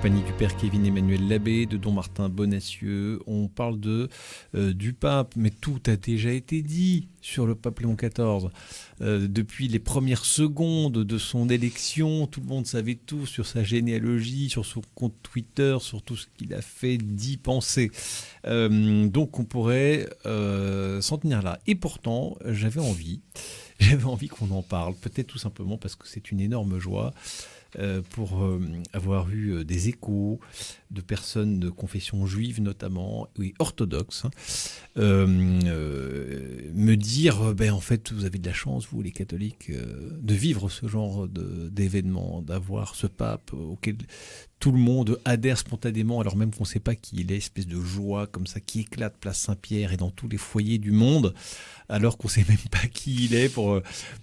compagnie du père Kevin Emmanuel Labbé, de don Martin Bonacieux. On parle du pape, mais tout a déjà été dit sur le pape Léon XIV. Depuis les premières secondes de son élection, tout le monde savait tout sur sa généalogie, sur son compte Twitter, sur tout ce qu'il a fait, dit, pensé. Donc on pourrait s'en tenir là. Et pourtant, j'avais envie qu'on en parle, peut-être tout simplement parce que c'est une énorme joie. Pour avoir eu des échos de personnes de confession juive notamment, oui, orthodoxe, me dire en fait vous avez de la chance, vous les catholiques, de vivre ce genre d'événement, d'avoir ce pape auquel tout le monde adhère spontanément alors même qu'on ne sait pas qui il est, espèce de joie comme ça qui éclate place Saint-Pierre et dans tous les foyers du monde, alors qu'on ne sait même pas qui il est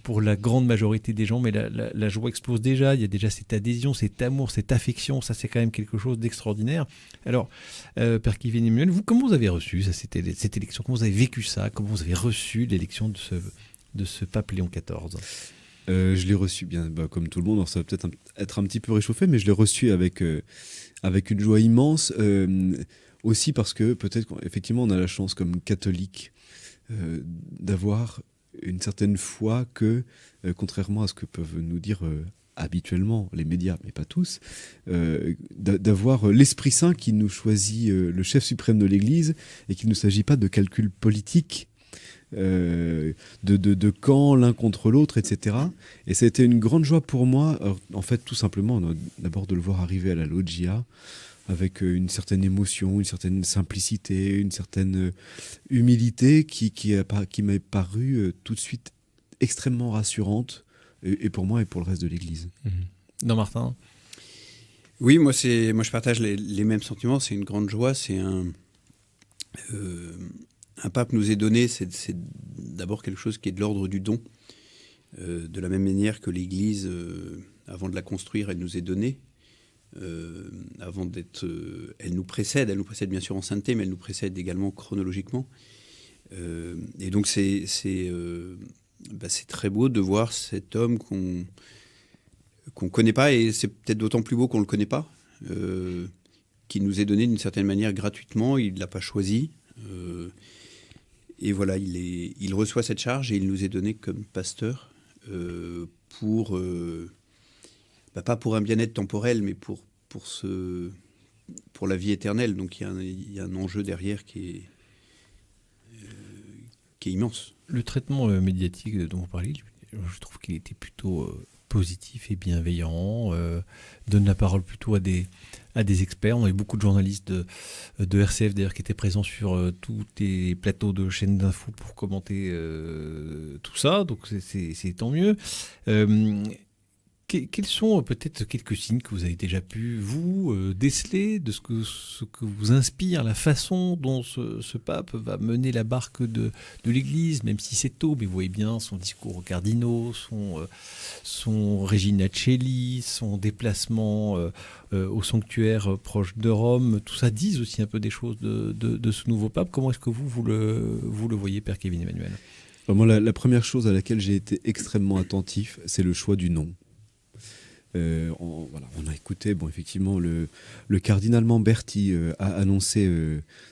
pour la grande majorité des gens, mais la joie explose déjà, il y a déjà cette adhésion, cet amour, cette affection, ça c'est quand même quelque chose d'extraordinaire. Alors, Père Kevin Emmanuel, vous, comment vous avez reçu ça, cette élection, comment vous avez vécu ça, comment vous avez reçu l'élection de ce pape Léon XIV ? Je l'ai reçu bien, comme tout le monde, alors ça va peut-être être un petit peu réchauffé, mais je l'ai reçu avec une joie immense, aussi parce que peut-être qu'effectivement on a la chance comme catholique d'avoir une certaine foi que, contrairement à ce que peuvent nous dire habituellement les médias, mais pas tous, d'avoir l'Esprit Saint qui nous choisit le chef suprême de l'Église et qu'il ne s'agit pas de calcul politique, de camp l'un contre l'autre, etc. Et ça a été une grande joie pour moi, en fait tout simplement d'abord de le voir arriver à la loggia avec une certaine émotion, une certaine simplicité, une certaine humilité qui m'est parue tout de suite extrêmement rassurante, et pour moi et pour le reste de l'Église. Non, Martin ? Oui, moi je partage les mêmes sentiments, c'est une grande joie, c'est un pape nous est donné, c'est d'abord quelque chose qui est de l'ordre du don. De la même manière que l'Église, avant de la construire, elle nous est donnée. Elle nous précède bien sûr en sainteté, mais elle nous précède également chronologiquement. Et donc c'est très beau de voir cet homme qu'on connaît pas, et c'est peut-être d'autant plus beau qu'on le connaît pas, qui nous est donné d'une certaine manière gratuitement. Il l'a pas choisi. Et voilà, il reçoit cette charge et il nous est donné comme pasteur pas pour un bien-être temporel, mais pour la vie éternelle. Donc il y a un enjeu derrière qui est immense. Le traitement médiatique dont vous parlez, je trouve qu'il était plutôt positif et bienveillant, donne la parole plutôt à des experts. On a eu beaucoup de journalistes de RCF d'ailleurs qui étaient présents sur tous les plateaux de chaînes d'infos pour commenter tout ça, donc c'est tant mieux. Quels sont peut-être quelques signes que vous avez déjà pu, vous, déceler de ce que vous inspire la façon dont ce pape va mener la barque de l'Église, même si c'est tôt, mais vous voyez bien son discours aux cardinaux, son Regina Coeli, son déplacement au sanctuaire proche de Rome, tout ça disent aussi un peu des choses de ce nouveau pape. Comment est-ce que vous le voyez, Père Kevin Emmanuel ? Moi, la première chose à laquelle j'ai été extrêmement attentif, c'est le choix du nom. On a écouté, effectivement, le cardinal Mamberti a annoncé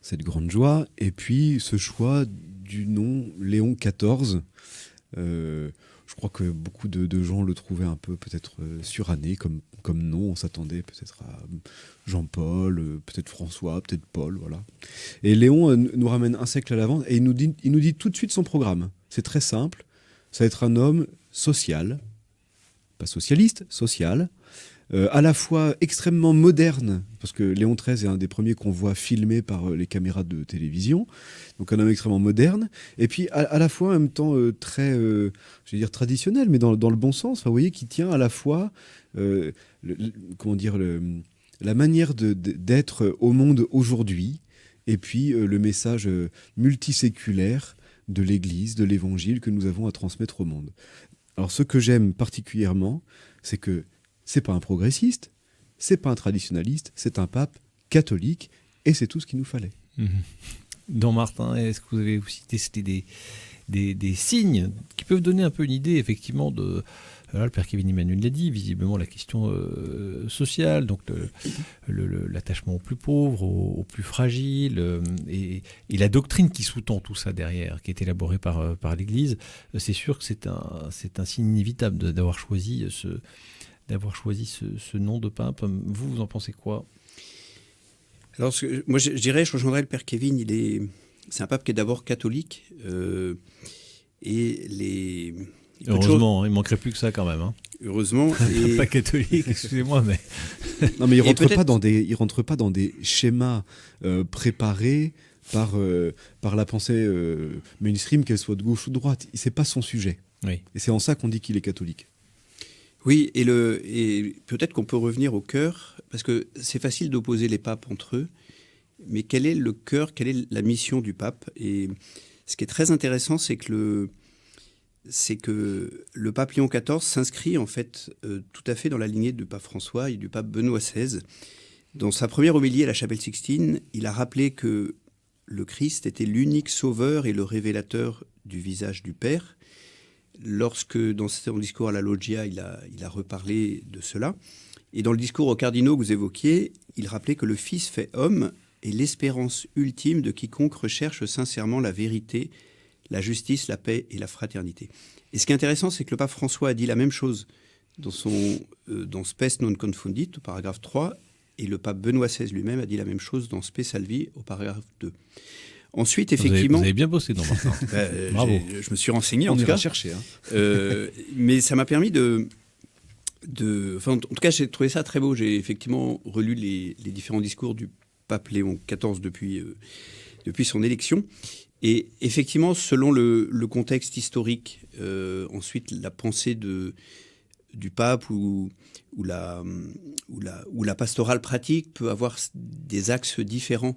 cette grande joie, et puis ce choix du nom Léon XIV. Je crois que beaucoup de gens le trouvaient un peu peut-être suranné comme nom. On s'attendait peut-être à Jean-Paul, peut-être François, peut-être Paul, voilà. Et Léon nous ramène un siècle à l'avant et il nous dit tout de suite son programme. C'est très simple, ça va être un homme social, pas socialiste, social, à la fois extrêmement moderne, parce que Léon XIII est un des premiers qu'on voit filmé par les caméras de télévision, donc un homme extrêmement moderne, et puis à la fois en même temps très, je vais dire traditionnel, mais dans le bon sens, vous voyez, qui tient à la fois, la manière d'être au monde aujourd'hui, et puis le message multiséculaire de l'Église, de l'Évangile que nous avons à transmettre au monde. Alors ce que j'aime particulièrement, c'est que c'est pas un progressiste, c'est pas un traditionnaliste, c'est un pape catholique, et c'est tout ce qu'il nous fallait. Don Martin, est-ce que vous avez aussi testé des signes qui peuvent donner un peu une idée effectivement de le père Kevin Emmanuel l'a dit, visiblement la question sociale, donc l'attachement aux plus pauvres, aux plus fragiles, et la doctrine qui sous-tend tout ça derrière, qui est élaborée par l'Église, c'est sûr que c'est un signe inévitable d'avoir choisi ce nom de pape. Vous en pensez quoi ? Alors, moi, je dirais, je rejoindrais le père Kevin. C'est un pape qui est d'abord catholique. Heureusement, il ne manquerait plus que ça quand même. Hein. Heureusement. Pas catholique, excusez-moi, mais... Non, mais il ne rentre pas dans des schémas préparés par la pensée mainstream, qu'elle soit de gauche ou de droite. Ce n'est pas son sujet. Oui. Et c'est en ça qu'on dit qu'il est catholique. Oui, et peut-être qu'on peut revenir au cœur, parce que c'est facile d'opposer les papes entre eux, mais quel est le cœur, quelle est la mission du pape ? Et ce qui est très intéressant, c'est que le pape Léon XIV s'inscrit en fait tout à fait dans la lignée du pape François et du pape Benoît XVI. Dans sa première homélie à la chapelle Sixtine, il a rappelé que le Christ était l'unique sauveur et le révélateur du visage du Père. Lorsque, dans son discours à la Loggia, il a reparlé de cela. Et dans le discours aux cardinaux que vous évoquiez, il rappelait que le Fils fait homme est l'espérance ultime de quiconque recherche sincèrement la vérité, la justice, la paix et la fraternité. Et ce qui est intéressant, c'est que le pape François a dit la même chose dans Spes non confundit, au paragraphe 3, et le pape Benoît XVI lui-même a dit la même chose dans Spe Salvi, au paragraphe 2. Ensuite, effectivement... Vous avez bien bossé, non, Martin. Bravo. Je me suis renseigné, en tout cas. Chercher, mais ça m'a permis en tout cas, j'ai trouvé ça très beau. J'ai effectivement relu les différents discours du pape Léon XIV depuis son élection. Et effectivement, selon le contexte historique, ensuite la pensée du pape ou la pastorale pratique peut avoir des axes différents.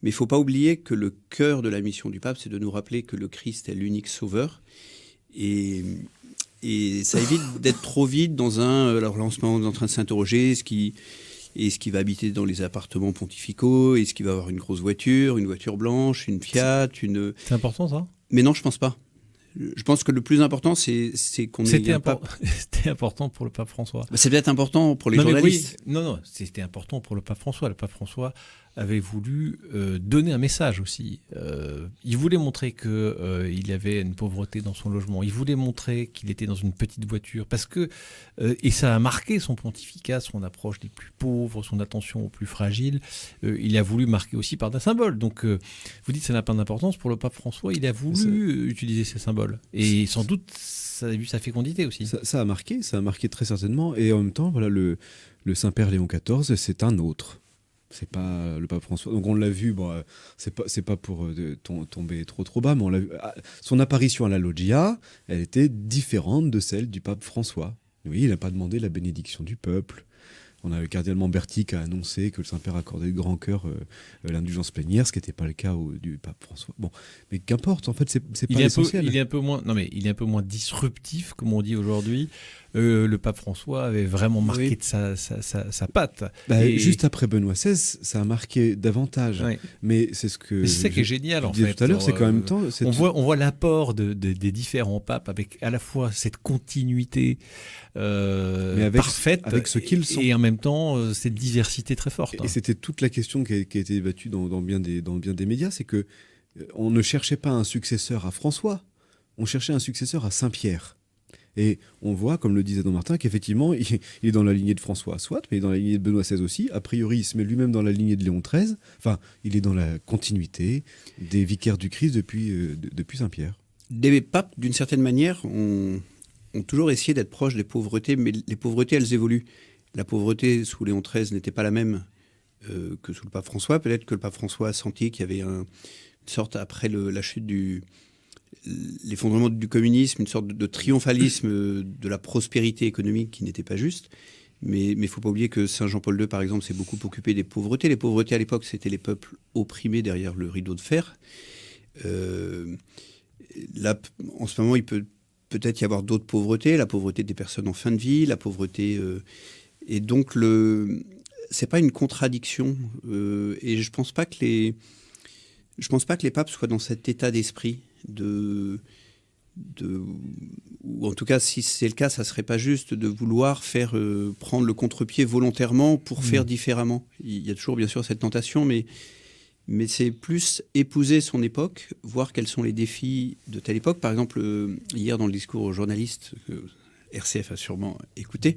Mais il ne faut pas oublier que le cœur de la mission du pape, c'est de nous rappeler que le Christ est l'unique sauveur. Et ça évite d'être trop vite dans alors là, en ce moment, on est en train de s'interroger, est-ce qu'il va habiter dans les appartements pontificaux, est-ce qu'il va avoir une grosse voiture, une voiture blanche, une Fiat, C'est important, ça ? Mais non, je ne pense pas. Je pense que le plus important, c'est qu'on ait un pape. C'était important pour le pape François. C'est peut-être important pour les journalistes. Non, c'était important pour le pape François. Le pape François avait voulu donner un message aussi. Il voulait montrer qu'il y avait une pauvreté dans son logement. Il voulait montrer qu'il était dans une petite voiture. Parce que, et ça a marqué son pontificat, son approche des plus pauvres, son attention aux plus fragiles. Il a voulu marquer aussi par des symboles. Donc, vous dites que ça n'a pas d'importance. Pour le pape François, il a voulu utiliser ces symboles. Et sans doute, ça a vu sa fécondité aussi. Ça a marqué très certainement. Et en même temps, voilà, le Saint-Père Léon XIV, c'est un autre. C'est pas le pape François. Donc on l'a vu, bon, c'est pas pour tomber trop bas, mais on l'a vu. Son apparition à la Loggia, elle était différente de celle du pape François. Oui, il n'a pas demandé la bénédiction du peuple. On a le cardinal Lamberti qui a annoncé que le Saint-Père accordait de grand cœur l'indulgence plénière, ce qui n'était pas le cas du pape François. Bon, mais qu'importe, en fait, c'est pas l'essentiel. Il est un peu moins disruptif, comme on dit aujourd'hui. Le pape François avait vraiment marqué de sa patte. Juste après Benoît XVI, ça a marqué davantage. Oui. Mais c'est c'est ça qui est génial, en fait. Tout à l'heure, c'est qu'en même temps... On voit l'apport des différents papes avec à la fois cette continuité parfaite avec ce qu'ils sont. Et en même temps, cette diversité très forte. Et c'était toute la question qui a été débattue dans bien des médias, c'est que on ne cherchait pas un successeur à François, on cherchait un successeur à Saint-Pierre. Et on voit, comme le disait Don Martin, qu'effectivement, il est dans la lignée de François, soit, mais il est dans la lignée de Benoît XVI aussi. A priori, il se met lui-même dans la lignée de Léon XIII. Enfin, il est dans la continuité des vicaires du Christ depuis Saint-Pierre. Des papes, d'une certaine manière, ont toujours essayé d'être proches des pauvretés, mais les pauvretés, elles évoluent. La pauvreté sous Léon XIII n'était pas la même que sous le pape François. Peut-être que le pape François a senti qu'il y avait une sorte, après la chute l'effondrement du communisme, une sorte de triomphalisme de la prospérité économique qui n'était pas juste. Mais il ne faut pas oublier que Saint Jean-Paul II, par exemple, s'est beaucoup occupé des pauvretés. Les pauvretés, à l'époque, c'était les peuples opprimés derrière le rideau de fer. Là, en ce moment, il peut peut-être y avoir d'autres pauvretés, la pauvreté des personnes en fin de vie, la pauvreté... et donc, c'est pas une contradiction. Et je pense pas que les papes soient dans cet état d'esprit de ou en tout cas, si c'est le cas, ça serait pas juste de vouloir prendre le contre-pied volontairement pour faire différemment. Il y a toujours bien sûr cette tentation, mais c'est plus épouser son époque, voir quels sont les défis de telle époque. Par exemple, hier dans le discours aux journalistes, que RCF a sûrement écouté,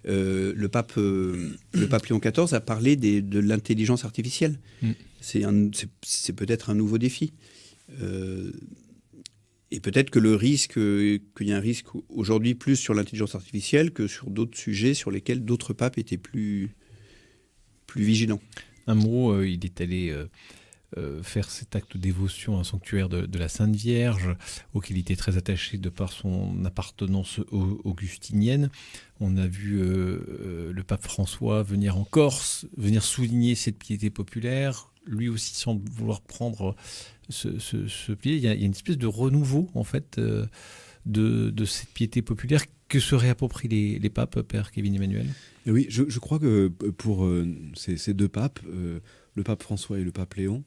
le pape Léon XIV a parlé de l'intelligence artificielle. C'est peut-être un nouveau défi. Et peut-être que qu'il y a un risque aujourd'hui plus sur l'intelligence artificielle que sur d'autres sujets sur lesquels d'autres papes étaient plus vigilants. Un mot, il est allé faire cet acte de dévotion à un sanctuaire de la Sainte Vierge, auquel il était très attaché de par son appartenance augustinienne. On a vu le pape François venir en Corse, venir souligner cette piété populaire. Lui aussi semble vouloir prendre ce pied. Il y a une espèce de renouveau, en fait, de cette piété populaire que se réapproprient les papes, Père Kevin Emmanuel. Et oui, je crois que pour ces deux papes, le pape François et le pape Léon,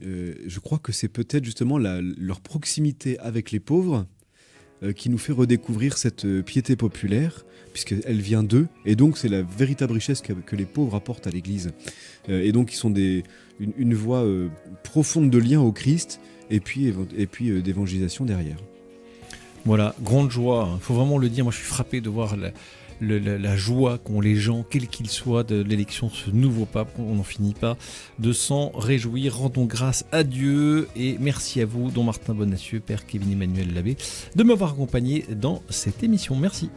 je crois que c'est peut-être justement leur proximité avec les pauvres qui nous fait redécouvrir cette piété populaire, puisqu'elle vient d'eux, et donc c'est la véritable richesse que les pauvres apportent à l'Église. Et donc ils sont une voie profonde de lien au Christ, et puis d'évangélisation derrière. Voilà, grande joie, il faut vraiment le dire. Moi je suis frappé de voir la joie qu'ont les gens, quels qu'ils soient, de l'élection de ce nouveau pape. On n'en finit pas de s'en réjouir. Rendons grâce à Dieu et merci à vous, Don Martin Bonacieux, Père Kevin Emmanuel Labbé, de m'avoir accompagné dans cette émission. Merci.